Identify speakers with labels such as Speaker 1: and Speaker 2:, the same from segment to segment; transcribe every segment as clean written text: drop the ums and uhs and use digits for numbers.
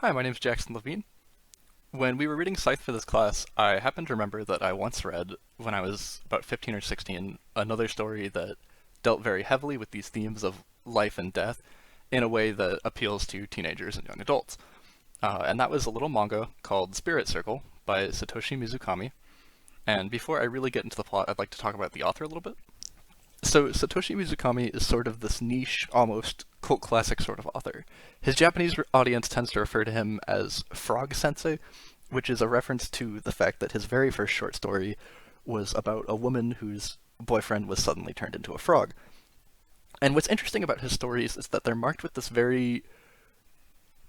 Speaker 1: Hi, my name's Jackson Levine. When we were reading Scythe for this class, I happened to remember that I once read, when I was about 15 or 16, another story that dealt very heavily with these themes of life and death in a way that appeals to teenagers and young adults. And that was a little manga called Spirit Circle by Satoshi Mizukami. And before I really get into the plot, I'd like to talk about the author a little bit. So Satoshi Mizukami is sort of this niche, almost cult classic sort of author. His Japanese audience tends to refer to him as Frog Sensei, which is a reference to the fact that his very first short story was about a woman whose boyfriend was suddenly turned into a frog. And what's interesting about his stories is that they're marked with this very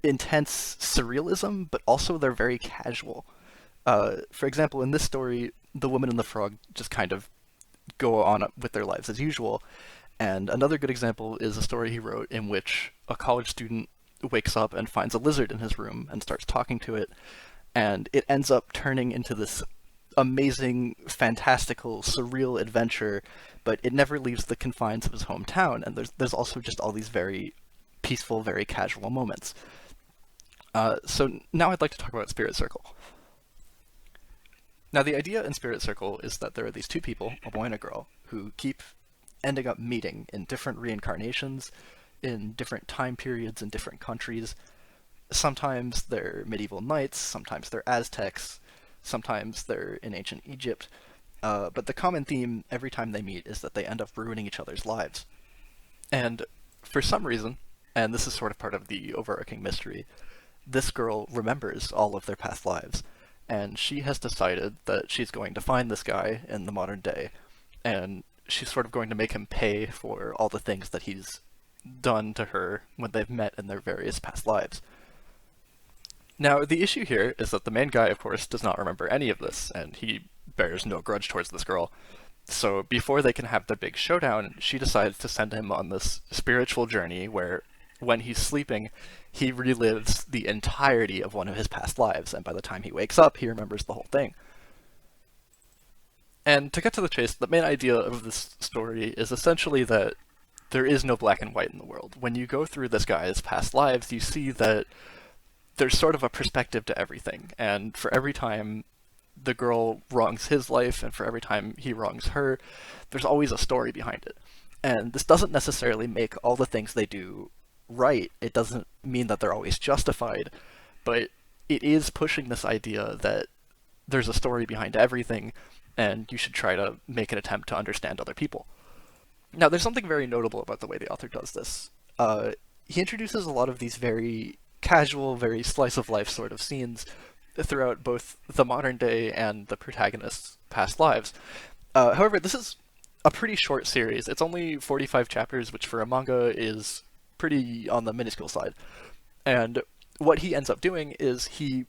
Speaker 1: intense surrealism, but also they're very casual. For example, in this story, the woman and the frog just kind of go on with their lives as usual. And another good example is a story he wrote in which a college student wakes up and finds a lizard in his room and starts talking to it, and it ends up turning into this amazing, fantastical, surreal adventure, but it never leaves the confines of his hometown, and there's also just all these very peaceful, very casual moments. So now I'd like to talk about Spirit Circle. Now, the idea in Spirit Circle is that there are these two people, a boy and a girl, who keep ending up meeting in different reincarnations, in different time periods, in different countries. Sometimes they're medieval knights, sometimes they're Aztecs, sometimes they're in ancient Egypt. But the common theme every time they meet is that they end up ruining each other's lives. And for some reason, and this is sort of part of the overarching mystery, this girl remembers all of their past lives, and she has decided that she's going to find this guy in the modern day, and she's sort of going to make him pay for all the things that he's done to her when they've met in their various past lives. Now, the issue here is that the main guy, of course, does not remember any of this, and he bears no grudge towards this girl. So before they can have their big showdown, she decides to send him on this spiritual journey where, when he's sleeping, he relives the entirety of one of his past lives, and by the time he wakes up, he remembers the whole thing. And to get to the chase, the main idea of this story is essentially that there is no black and white in the world. When you go through this guy's past lives, you see that there's sort of a perspective to everything, and for every time the girl wrongs his life, and for every time he wrongs her, there's always a story behind it. And this doesn't necessarily make all the things they do right. It doesn't mean that they're always justified, but it is pushing this idea that there's a story behind everything, and you should try to make an attempt to understand other people. Now, there's something very notable about the way the author does this. He introduces a lot of these very casual, very slice of life sort of scenes throughout both the modern day and the protagonist's past lives. However, this is a pretty short series. It's only 45 chapters, which for a manga is pretty on the minuscule side. And what he ends up doing is he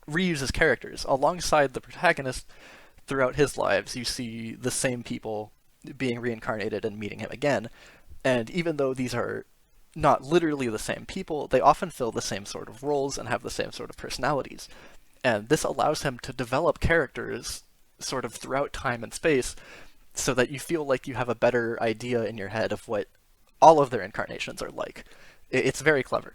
Speaker 1: reuses characters. Alongside the protagonist, throughout his lives, you see the same people being reincarnated and meeting him again. And even though these are not literally the same people, they often fill the same sort of roles and have the same sort of personalities. And this allows him to develop characters sort of throughout time and space so that you feel like you have a better idea in your head of what all of their incarnations are like. It's very clever.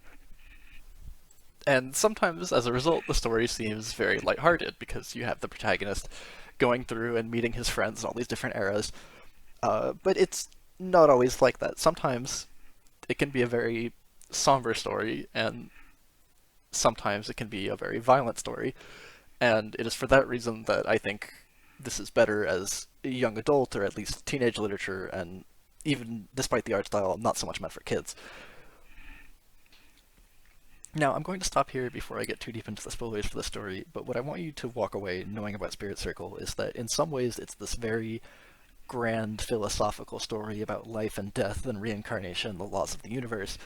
Speaker 1: And sometimes, as a result, the story seems very lighthearted because you have the protagonist going through and meeting his friends in all these different eras. But it's not always like that. Sometimes it can be a very somber story, and sometimes it can be a very violent story. And it is for that reason that I think this is better as a young adult, or at least teenage literature, and even despite the art style, not so much meant for kids. Now, I'm going to stop here before I get too deep into the spoilers for the story, but what I want you to walk away knowing about Spirit Circle is that in some ways it's this very grand philosophical story about life and death and reincarnation, the laws of the universe,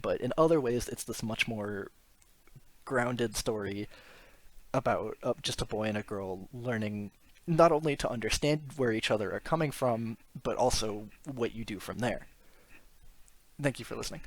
Speaker 1: but in other ways it's this much more grounded story about just a boy and a girl learning not only to understand where each other are coming from, but also what you do from there. Thank you for listening.